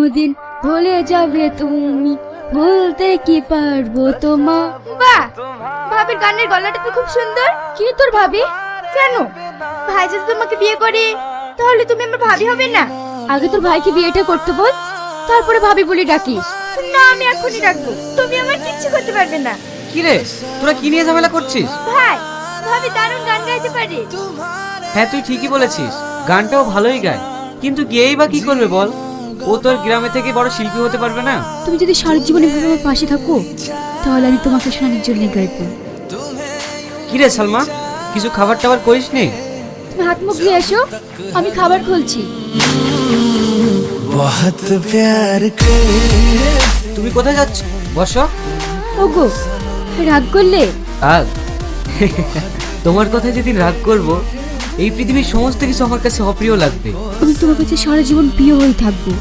কোনোদিন ভুলে যাবে তুমি, বলতে কি পারবো তোমা। বাহ, ভাবির গানের গলাটা তো খুব সুন্দর। কি তোর ভাবি? কেন, ভাই যদি তোমাকে বিয়ে করে তাহলে তুমি আমার ভাবি হবে না? আগে তোর ভাইকে বিয়েটা করতে বল, তারপরে ভাবি বলে ডাকিস। না, আমি এখনই রাখবো, তুমি আমার কিচ্ছু করতে পারবে না। কি রে, তোরা কি নিয়ে ঝামেলা করছিস? ভাই, ভাবি দারুণ গান গাইতে পারে। হ্যাঁ, তুই ঠিকই বলেছিস, গানটাও ভালোই গায়, কিন্তু গেয়েই বা কি করবে বল? ও তোর গ্রামে থেকে বড় শিল্পী হতে পারবে না। তুমি যদি সারা জীবনে ভাবে আমার পাশে থাকো, তাহলে আমি তোমাকে শোনানোর জন্য গাইবো। কি রে সালমা, কিছু খাবার টাবার করিস নি? তুমি হাত মুখ ধুয়ে এসো, আমি খাবার খুলছি। তুমি কোথায় যাচ্ছ? বসো। ওগো, রাগ করলে? রাগ? তোমার কথা যেদিন রাগ করব, এই পৃথিবীর সমস্ত কিছু আমার কাছে অপ্রিয় লাগবে। আমি তোমার কাছে সারা জীবন প্রিয় হয়ে থাকবো।